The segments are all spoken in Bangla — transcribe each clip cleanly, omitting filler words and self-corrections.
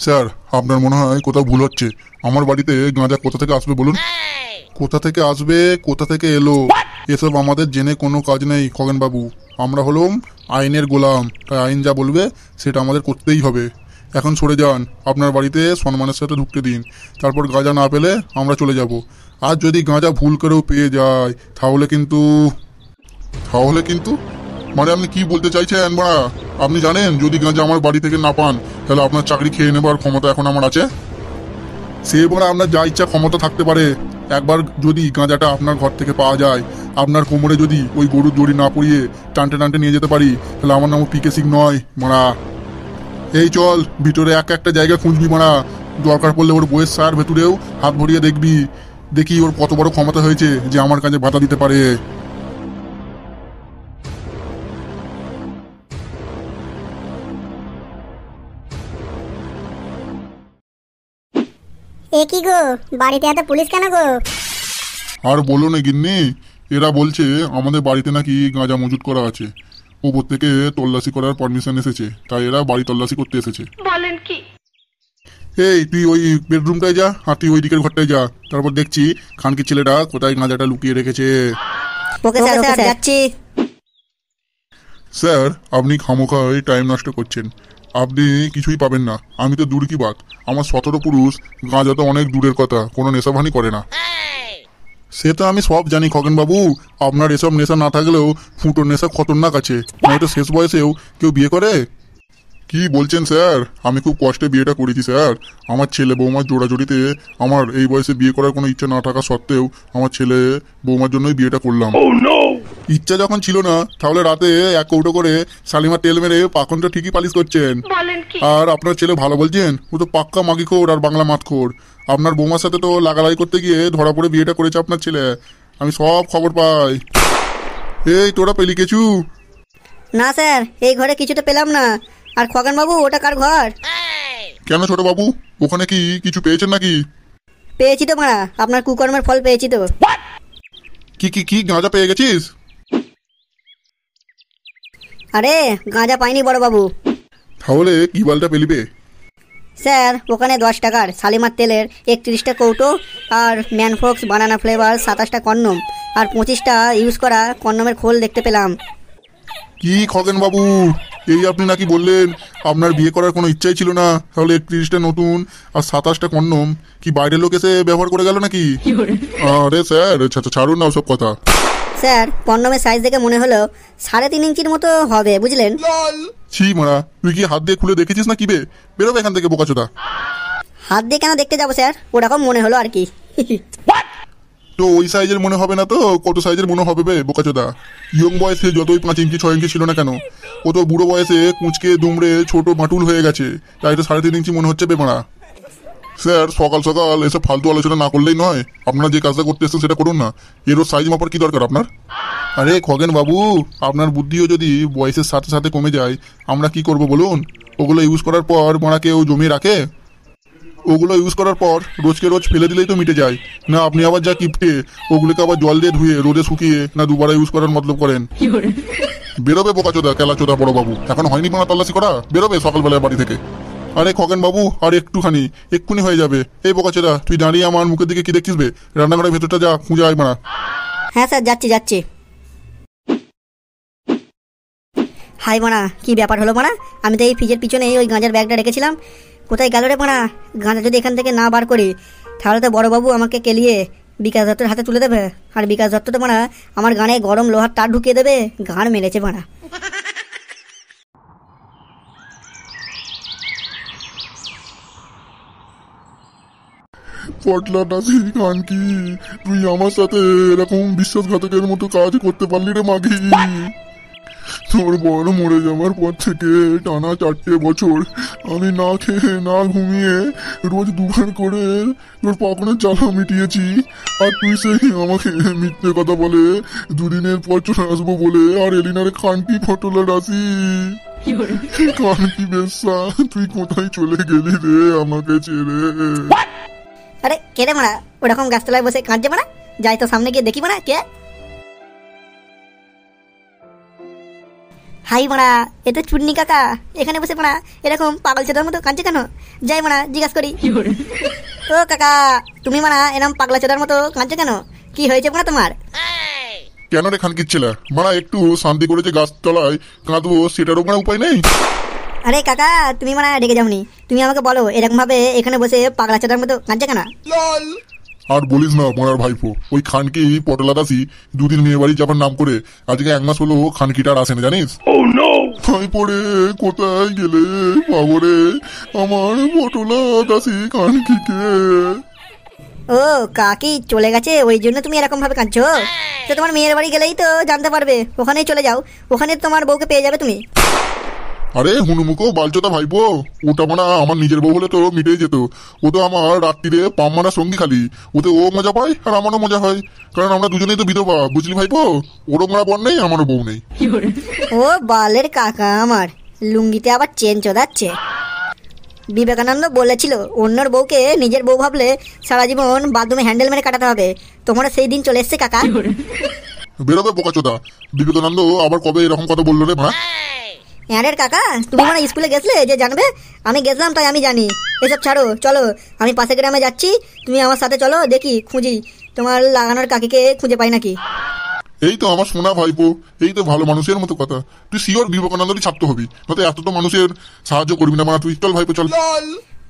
স্যার, আপনার মনে হয় কোথাও ভুল হচ্ছে। আমার বাড়িতে গাঁজা কোথা থেকে আসবে বলুন? কোথা থেকে আসবে, কোথা থেকে এলো, এসব আমাদের জেনে কোনো কাজ নেই খগেনবাবু। আমরা হলাম আইনের গোলাম, তাই আইন যা বলবে সেটা আমাদের করতেই হবে। এখন সরে যান, আপনার বাড়িতে সম্মানের সাথে ঢুকতে দিন। তারপর গাঁজা না পেলে আমরা চলে যাব। আর যদি গাঁজা ভুল করেও পেয়ে যায় তাহলে কিন্তু মানে আপনি কি বলতে চাইছেন বাড়া? আপনি জানেন যদি গাঁজা আমার বাড়ি থেকে না পান তাহলে আপনার চাকরি খেয়ে নেবার ক্ষমতা এখন আমার আছে। সে বড় আপনার যা ইচ্ছা ক্ষমতা থাকতে পারে, একবার যদি গাঁজাটা আপনার ঘর থেকে পাওয়া যায়, আপনার কোমরে যদি ওই গরুর দড়ি না পরিয়ে টানতে টানতে নিয়ে যেতে পারি, তাহলে আমার নাম পিকে সিং নয় মারা। এই চল ভিতরে একটা জায়গা খুঁজবি মারা। দরকার পড়লে ওর বইয়ের সার ভেতরেও হাত ভরিয়ে দেখবি, দেখি ওর কত বড় ক্ষমতা হয়েছে যে আমার কাছে ভাতা দিতে পারে। এ কি গো, বাড়িতে এত পুলিশ কেন গো? আর বলো না গিন্নি, এরা বলছে আমাদের বাড়িতে নাকি গাঁজা মজুত করা আছে। ওপর থেকে তল্লাশি করার পারমিশন এসেছে, তাই এরা বাড়ি তল্লাশি করতে এসেছে। বলেন কি? এই তুই ওই বেডরুমটায় যা, আর তুই ওই দিকের ঘরটায় যা। তারপর দেখছি খানকির ছেলেটা কোথায় গাঁজাটা লুকিয়ে রেখেছে। ওকে স্যার, যাচ্ছি। স্যার, আপনি খামোখাই টাইম নষ্ট করছেন। আপনি কিছুই পাবেন না। আমি তো দূর কি বাত, আমার 17 পুরুষ গাঁজা তো অনেক দূরের কথা, কোনো নেশাভানি করে না। সে তো আমি সব জানি খগেনবাবু। আপনার এসব নেশা না থাকলেও ফুটোর নেশা খতরনাক আছে। নয়তো শেষ বয়সেও কেউ বিয়ে করে? কি বলছেন স্যার? আমি খুব কষ্টে বিয়েটা করেছি স্যার। আমার ছেলে বৌমার জোড়াজোড়িতে আমার এই বয়সে বিয়ে করার কোনো ইচ্ছা না থাকা সত্ত্বেও আমার ছেলে বৌমার জন্যই বিয়েটা করলাম। ইচ্ছা যখন ছিল না, তাহলে রাতে এক কৌটো করে শালিমার তেল মেরে পাখনটা ঠিকই পালিশ করছেন। বলেন কি? আর আপনার ছেলে ভালো বলছেন, ও তো পাক্কা মাগিখোর আর বাংলা মাতখোর। আপনার বৌমার সাথে তো লাগালাই করতে গিয়ে ধরা পড়ে বিয়েটা করেছে আপনার ছেলে। আমি সব খবর পাই। এই তোরা পেলি কিছু? না স্যার, এই ঘরে কিছু তো পেলাম না। আর খগেন বাবু, ওটা কার ঘর? কেন ছোট বাবু, ওখানে কি কিছু পেয়েছেন নাকি? পেয়েছি তো মারা, আপনার কুকর্মের ফল পেয়েছি তো। কি কি কি গাঁজা পেয়ে গেছিস? আরে গাঁজা পাইনি বড় বাবু। তাহলে কি বালটা পেলিবে? স্যার, ওখানে 10 টাকার শালিমার তেলের 31টা কৌটো, আর ম্যানফক্স বানানা ফ্লেভার 27টা কন্ডম, আর 25টা ইউজ করা কন্ডমের খোল দেখতে পেলাম। কি খগেন বাবু, এই আপনি নাকি বললেন আপনার বিয়ে করার কোনো ইচ্ছাই ছিল না, তাহলে 31টা নতুন আর 27টা কন্ডম কি বাইরের লোক এসে ব্যবহার করে গেল নাকি? আরে স্যার, ছাড়ুন না ওসব কথা। স্যার, কন্ডমের সাইজ দেখে মনে হলো 3.5 ইঞ্চির মতো হবে, বুঝলেন? ছি মারা, তুই কি হাত দিয়ে খুলে দেখেছিস না কি বে? বেরোবে এখান থেকে বোকাচোদা। হাত দিয়ে কেন দেখতে যাবো স্যার, ওরকম মনে হলো আর কি। তো ওই সাইজের মনে হবে না তো কত সাইজের মনে হবে বে বোকাচোদা? ইয়ং বয়সে যতই 5 ইঞ্চি 6 ইঞ্চি ছিল না কেন, ও তো বুড়ো বয়সে কুঁচকে দুমড়ে ছোট মাটুল হয়ে গেছে, তাই তো 3.5 ইঞ্চি মনে হচ্ছে বে মারা। স্যার, সকাল সকাল এসব ফালতু আলোচনা না করলেই নয়। আপনারা যে কাজটা করতে এসেছেন সেটা করুন না। এরও সাইজ মাপার কি দরকার আপনার? আরে খগেন বাবু, আপনার বুদ্ধিও যদি বয়সের সাথে সাথে কমে যায়, আমরা কি করব বলুন? ওগুলো ইউজ করার পর মারা কেউ জমিয়ে রাখে? ওগুলো ইউজ করার পর রোজকে রোজ ফেলে দিলেই তো মিটে যায় না। আপনি আবার যা কিপটে ওগুলোকে আবার জল দিয়ে ধুয়ে রোদে শুকিয়ে না দুবার ইউজ করার মতলব করেন। বেরোবে বোকাচোদা, কেলাচোদা বড় বাবু। এখন হয়নি কোনো তল্লাশি করা? বেরোবে সকালবেলায় বাড়ি থেকে। আরে খগেন বাবু, আর একটুখানি, এক্ষুনি হয়ে যাবে। এই বোকাচোদা, তুই দাঁড়িয়ে আমার মুখের দিকে কি দেখছিস বে? রান্নাঘরের ভেতরটা যা, খুঁজে আয় মারা। হ্যাঁ স্যার, যাচ্ছি যাচ্ছি। হাই মানা, কি ব্যাপার হলো মানা? আমি তো এই ফ্রিজের পিছনে ওই গাঁজার ব্যাগটা রেখেছিলাম, কোথায় গেল রে মানা? গাঁজা যদি এখান থেকে না বার করি, তাহলে তো বড়বাবু আমাকে কেলিয়ে বিকাশ দত্তের হাতে তুলে দেবে। আর বিকাশ দত্ত তো মানা আমার গানে গরম লোহার তার ঢুকিয়ে দেবে। গান মেরেছে মানা। পটলা নাসির খান, কি তুই আমার সাথে এরকম বিশ্বাসঘাতকের মতো কাজ করতে পারলি রে মাগি? তোর বড় মরে যাওয়ার পর থেকে টানা 4টে বছর আমি না খেয়ে না ঘুমিয়ে রোজ দুবার করে তোর পাকনের জ্বালা মিটিয়েছি। আর তুই সেই আমাকে মিথ্যে কথা বলে 2 দিনের পর চলে আসবো বলে আর এলিনার খানকি ফটোলা রাশি। খানকি বেশ্যা, তুই কোথায় চলে গেলি রে আমাকে ছেড়ে? আরে কে রে মানা? ওরকম গাছতলায় বসে কাঁদছে মানা। যাই তো সামনে গিয়ে দেখি মানা কে। হাই মারা, এ তো চুন্নি কাকা। এখানে বসে মারা এরকম পাগল চোদার মতো কাঁদছে কেন? যাই মারা জিজ্ঞাসা করি। ও কাকা, তুমি মারা এরকম পাগলা চোদার মতো কাঁদছো কেন? কি হয়েছে মারা তোমার? কেন রে খানকির ছেলে, মারা একটু শান্তি করে যে গাছতলায় কাঁদবো সেটারও মারা উপায় নেই। আরে কাকা, তুমি মারা রেগে যাওনি? তুমি আমাকে বলো এরকম ভাবে এখানে বসে পাগলা চোদার মতো কাঁদছে কেন? আর বলিস না মরার ভাইপো, ওই খানকি পটলা দাসি দুদিন মেয়ে বাড়ি যাবার নাম করে আজকে 1 মাস হলো খানকিটা আর আসে না জানিস। ভাইপো রে কোথায় গেলে বাবরে আমার পটলা দাসি খানকিকে। ও কাকি চলে গেছে, ওই জন্য তুমি এরকম ভাবে কাঁদছো? তো তোমার মেয়ের বাড়ি গেলেই তো জানতে পারবে, ওখানেই চলে যাও, ওখানে তোমার বউকে পেয়ে যাবে তুমি। আরে হুনুমুখো বালচোদা ভাইপো, ওটা মানে আমার নিজের বউ হলে তো মিটেই যেত। ও তো আমার রাত্রিরে পাম মারা সঙ্গী খালি, ওতে ও মজা পায় আর আমারও মজা হয়, কারণ আমরা দুজনেই তো বিধবা, বুঝলি ভাইপো? ওরও মারা বর নেই, আমারও বউ নেই। ও বালের কাকা আমার, লুঙ্গিতে আবার চেন চোদাচ্ছে। বিবেকানন্দ বলেছিল অন্যর বউকে নিজের বউ ভাবলে সারা জীবন বাথরুমে হ্যান্ডেল মেরে কাটাতে হবে। তোমার সেই দিন চলে এসছে কাকা। বেরোবে বোকাচোদা, বিবেকানন্দ আবার কবে এরকম কথা বললো রে মা? আরে কাকা, তুমি মানে স্কুলে গেছলে যে জানবে? আমি গেছিলাম তাই আমি জানি। এসব ছাড়ো, চলো আমি পাশে গ্রামে যাচ্ছি, তুমি আমার সাথে চলো, দেখি খুঁজি তোমার লাগানোর কাকিকে খুঁজে পাই নাকি। এই তো আমার সোনা ভাইপো, এই তো ভালো মানুষের মতো কথা। তুই শিওর বিবেকানন্দেরই ছাত্র হবি, নয়তো এত তো মানুষের সাহায্য করবি না মা তুই। চল ভাইপো চল।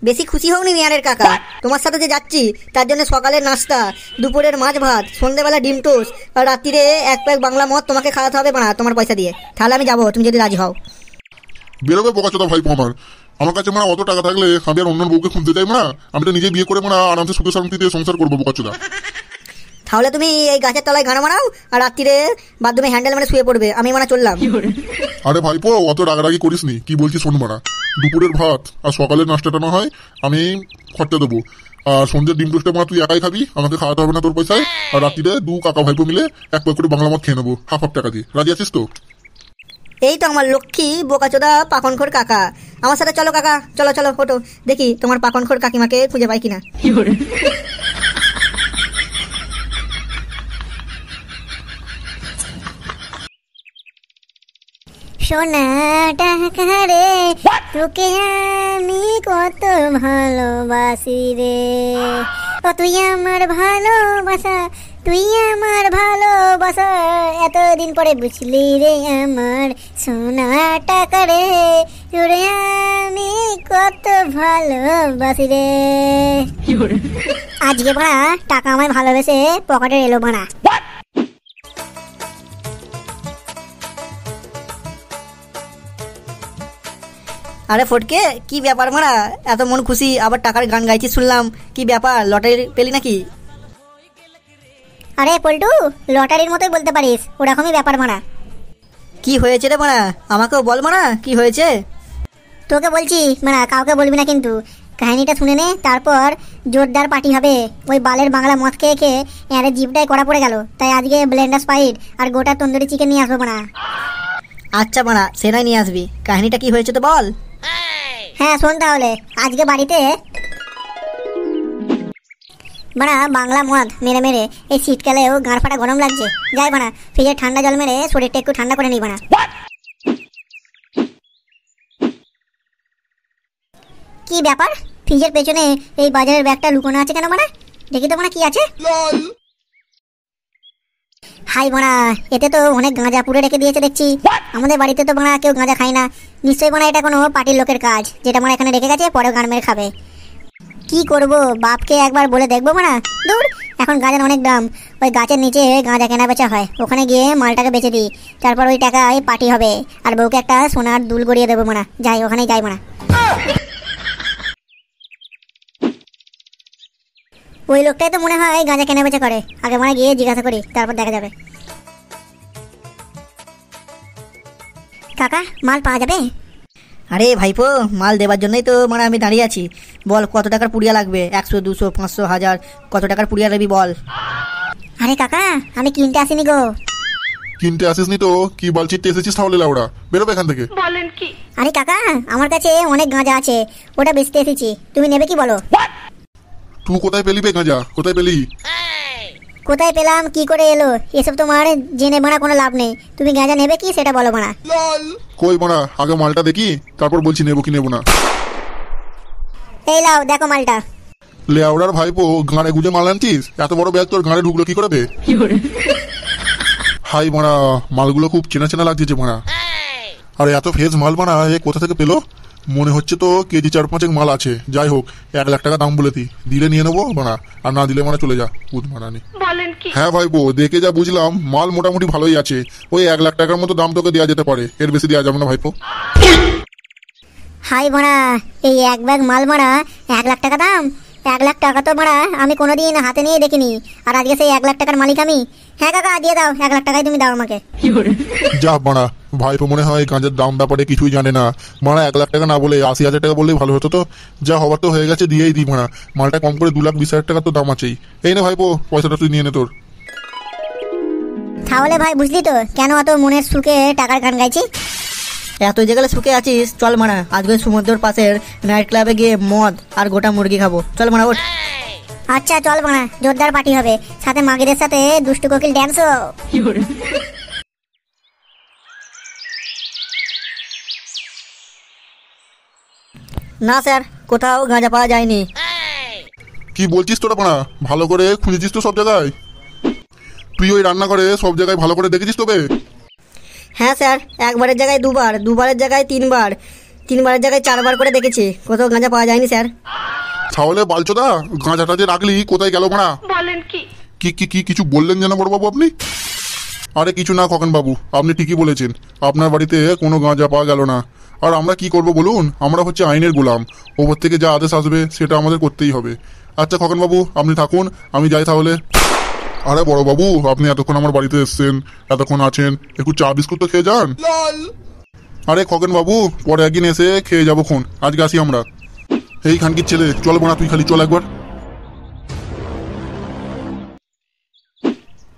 বেশি খুশি হওনি মিয়ারের কাকা, তোমার সাথে যে যাচ্ছি তার জন্য সকালের নাস্তা, দুপুরের মাছ ভাত, সন্ধ্যেবেলা ডিম টোস্ট আর রাত্রিরে 1 প্যাক বাংলা মদ তোমাকে খাওয়াতে হবে না তোমার পয়সা দিয়ে। তাহলে আমি যাবো, তুমি যদি রাজি হও। বেরোবে বোকাচোদা ভাইপো আমার কাছে মানে অত টাকা থাকলে আমি আর অন্য বউকে খুঁজতে চাই না, আমি তো নিজে বিয়ে করে মানে আরামসে সুখে শান্তিতে সংসার করবো বোকাচোদা। তাহলে তুমি এই গাছের তলায় গানা মারাও আর রাত্রিরে বাথরুমে হ্যান্ডেল মানে শুয়ে পড়বে, আমি মানে চললাম। আরে ভাইপো অত রাগারাগি করিস নি, কি বলছি শোন মারা, দুপুরের ভাত আর সকালের নাস্তাটা না হয় আমি খরচা দেবো, আর সন্ধ্যের ডিম টোস্টটা মানে তুই একাই খাবি, আমাকে খাওয়াতে হবে না তোর পয়সায়। আর রাত্রিরে 2 কাকা ভাইপো মিলে 1 প্যাক করে বাংলা মদ খেয়ে নেবো হাফ টাকা দিয়ে। রাজি আছিস তো? এই তো আমার লক্ষ্মী বোকাচোদা পাকনখোর কাকা, আমার সাথে চলো কাকা, চলো চলো ফটো দেখি তোমার পাকনখোর কাকিমাকে খুঁজে পাই কিনা। সোনা টাকা রে, তোকে আমি কত ভালোবাসি রে। ও তুই আমার ভালোবাসা, তুই আমার ভালোবাসা, এতদিন পরে বুঝলি রে আমার সোনা টাকা রে, তোরে আমি কত ভালোবাসি রে। আজকে ভাড়া টাকা আমায় ভালোবেসে পকেটে এলো ভাড়া। আরে ফটকে, কি ব্যাপার মারা, এত মন খুশি, আবার টাকার গান গাইছিস শুনলাম, কি ব্যাপার, লটারি পেলি নাকি? আরে পল্টু, লটারির মতোই বলতে পারিস, ওরকমই ব্যাপার মারা। কি হয়েছে রে মারা, আমাকেও বল মারা, কি হয়েছে? তোকে বলছি মারা, কাউকে বলবি না কিন্তু। কাহিনীটা শুনে নে, তারপর জোরদার পার্টি হবে। ওই বালের বাংলা মদ খেয়ে খেয়ে এর জিভটাই কড়া পড়ে গেল, তাই আজকে ব্লেন্ডার স্পাইড আর গোটা তন্দুরি চিকেন নিয়ে আসবো মারা। আচ্ছা মারা, সেটাই নিয়ে আসবি, কাহিনীটা কি হয়েছে তো বল। হ্যাঁ শোন তাহলে, আজকে বাড়িতে বাড়া বাংলা মদ মেরে মেরে এই শীতকালেও গাঁড় ফাটা গরম লাগছে। যাই বাড়া ফ্রিজের ঠান্ডা জল মেরে শরীরটা একটু ঠান্ডা করে নিই বাড়া। কি ব্যাপার, ফ্রিজের পেছনে এই বাজারের ব্যাগটা লুকোনো আছে কেন বাড়া? দেখি তো বাড়া কি আছে। হাই বাড়া, এতে তো অনেক গাঁজা পুড়ে রেখে দিয়েছে দেখছি। আমাদের বাড়িতে তো বাড়া কেউ গাঁজা খায় না, নিশ্চয়ই বাড়া এটা কোনো পার্টির লোকের কাজ, যেটা বাড়া এখানে রেখে গেছে, পরেও গান মেরে খাবে। কি করব, বাপকে একবার বলে দেখবো না। দূর, এখন গাঁজার অনেক দাম, ওই গাছের নিচে গাঁজা কেনা বেচা হয়, ওখানে গিয়ে মালটাকে বেচে দিই, তারপর ওই টাকায় পার্টি হবে, আর বউকে একটা সোনার দুল গড়িয়ে দেবো মানা। যাই ওখানেই যাই মানা। ওই লোকটাই তো মনে হয় গাঁজা কেনা বেচা করে, আগে মানে গিয়ে জিজ্ঞাসা করি, তারপর দেখা যাবে। কাকা, মাল পাওয়া যাবে? আরে ভাইপো, মাল দেবার জন্যই তো মানে আমি দাঁড়িয়ে আছি। বল কত টাকার পুড়িয়া লাগবে, 100, 200, 500, 1000, কত টাকার পুড়িয়া লাগবি বল। আরে কাকা, আমি কিনতে আসিনি গো। কিনতে আসিসনি তো কি বালচিতে এসেছিস তাহলে লাউড়া, বেরোবে এখান থেকে। আরে কাকা, আমার কাছে অনেক গাঁজা আছে, ওটা বেচতে এসেছি, তুমি নেবে কি বলো? তুই কোথায় পেলি বে গাঁজা, কোথায় পেলি? কোথায় পেলাম, কি করে এলো, এসব তোমার জেনে বানা কোনো লাভ নেই। তুমি গাঁজা নেবে কি সেটা বলো বানা। কই মারা, আগে মালটা দেখি, তারপর বলছি নেবো কি নেবো না। এই লাও দেখো মালটা। লেওড়ার ভাইপো, গাঁড়ে গুজে মাল আনছিস? এত বড় ব্যাগ তোর গাঁড়ে ঢুকলো কি করে বে? হাই মারা, মালগুলো খুব চেনা চেনা লাগছে মারা। আর এত ফেজ মাল মারা এ কোথা থেকে পেলো? মনে হচ্ছে তো কেজি 4-5 মাল আছে। যাই হোক, 1 লাখ টাকা দাম বলে দিলে নিয়ে নেবো মারা, আর না দিলে মারা চলে যা, বুধ মারানি। হ্যাঁ ভাইপো, দেখে যা বুঝলাম মাল মোটামুটি ভালোই আছে। ওই 1 লাখ টাকার মতো দাম তোকে দেওয়া যেতে পারে, এর বেশি দেওয়া যাবে না ভাইপো। হাই মারা, এই এক ব্যাগ মাল মারা 1 লাখ টাকা দাম? 1 লাখ টাকা তো মারা আমি কোনোদিন হাতে নিয়ে দেখিনি, আর আজকে সেই 1 লাখ টাকার মালিক আমি। হ্যাঁ কাকা, দিয়ে দাও, 1 লাখ টাকাই তুমি দাও আমাকে। যা মারা, ভাইপো মনে হয় গাঁজার দাম ব্যাপারে কিছুই জানে না। মারা 1 লাখ টাকা না বলে 80,000 টাকা বললেই ভালো হতো তো। যা হবার তো হয়ে গেছে, দিয়েই দিই মারা। মালটা কম করে 2,20,000 টাকা তো দাম আছেই। এই না ভাইপো, পয়সাটা তুই নিয়ে নে তোর। তাহলে ভাই বুঝলি তো কেন অত মনের সুখে টাকার গান গাইছি। এত জায়গায় শুকে আছিস, চল মানা আজকে সমুদ্রের পাশের নাইট ক্লাবে গিয়ে মদ আর গোটা মুরগি খাবো। চল মানা ওঠ। আচ্ছা চল বানা, জোরদার পার্টি হবে, সাথে মাগিদের সাথে দুষ্টু কোকিল ড্যান্সও। না স্যার, কোথাও গাঁজা পাওয়া যায়নি। কি বলছিস তোরা পানা? ভালো করে খুঁজেছিস তো সব জায়গায়? তুই ওই রান্না করে সব জায়গায় ভালো করে দেখেছিস তবে? হ্যাঁ স্যার, একবারের জায়গায় 2 বার, 2বারের জায়গায় 3 বার, 3বারের জায়গায় 4 বার করে দেখেছি, কোথাও গাঁজা পাওয়া যায়নি স্যার। তাহলে বালচোদা, গাঁজাটা যে রাখলি কোথায় গেল মারা? বলেন কি? কি কি কি কিছু বললেন যেন বড়বাবু আপনি? আরে কিছু না খোকন বাবু, আপনি ঠিকই বলেছেন। আপনার বাড়িতে কোনো গাঁজা পাওয়া গেল না। আর আমরা কি করব বলুন? আমরা হচ্ছে আইনের গোলাম। ওপর থেকে যা আদেশ আসবে সেটা আমাদের করতেই হবে। আচ্ছা খোকন বাবু, আপনি থাকুন, আমি যাই তাহলে। আরে বড়বাবু, আপনি এতক্ষণ আমার বাড়িতে এসেছেন, এতক্ষণ আছেন, একটু চা বিস্কুট তো খেয়ে যান। আরে খোকন বাবু, পরে একদিন এসে খেয়ে যাবো খন, আজকে আসি আমরা। এই খানকির ছেলে, চল বোনা, তুই খালি চল একবার।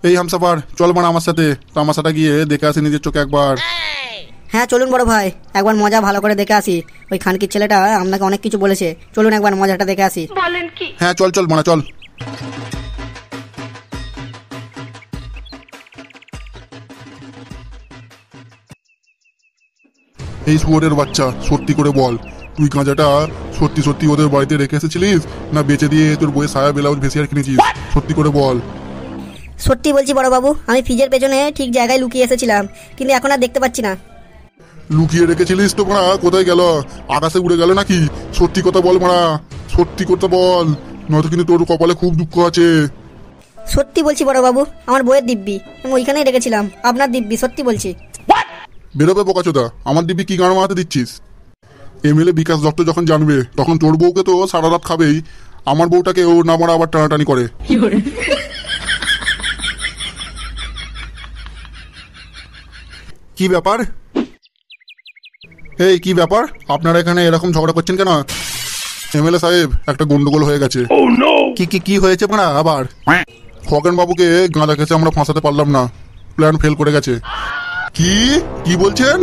এই হামসাফার, চল বোনা আমার সাথে, তামাশাটা গিয়ে দেখে আসি নিজের চোখে একবার। হ্যাঁ চলুন বড় ভাই, একবার মজা ভালো করে দেখে আসি। ওই খানকির ছেলেটা আপনাকে অনেক কিছু বলেছে, চলুন একবার মজাটা দেখে আসি। বলেন কি? হ্যাঁ চল চল বোনা, চল। এই শুয়োরের বাচ্চা, সত্যি করে বল, তুই গাঁজাটা সত্যি সত্যি ওদের বাড়িতে রেখে এসেছিলিস, না বেচে দিয়ে তোর বইয়ের সায়া ব্লাউজ ভেসিয়ার কিনেছিস? সত্যি করে বল। সত্যি বলছি বড় বাবু, আমি ফ্রিজের পেছনে ঠিক জায়গায় লুকিয়ে এসেছিলাম, কিন্তু এখন আর দেখতে পাচ্ছি না। লুকিয়ে রেখেছিলিস তো মারা, কোথায় গেল? আকাশে উড়ে গেল নাকি? সত্যি কথা বল মারা, সত্যি কথা বল, নয়তো কিন্তু তোর কপালে খুব দুঃখ আছে। সত্যি বলছি বড় বাবু, আমার বইয়ের দিব্যি আমি ওইখানেই রেখেছিলাম, আপনার দিব্যি, সত্যি বলছি। বেরোবে বোকাচোদা, আমার দিব্যি কি গান মারাতে দিচ্ছিস? এমএলএ বিকাশ দত্ত যখন জানবে, তখন তোর বউকে তো সারা রাত খাবেই, আমার বউটাকে ও না মারা আবার টানাটানি করে। কি ব্যাপার? এই কি ব্যাপার, আপনারা এখানে এরকম ঝগড়া করছেন কেন? এমএলএ সাহেব, একটা গন্ডগোল হয়ে গেছে। কি কি কি হয়েছে মারা আবার? খগেন বাবুকে গাঁজা খেতে আমরা ফাঁসাতে পারলাম না, প্ল্যান ফেল করে গেছে। কি কি বলছেন?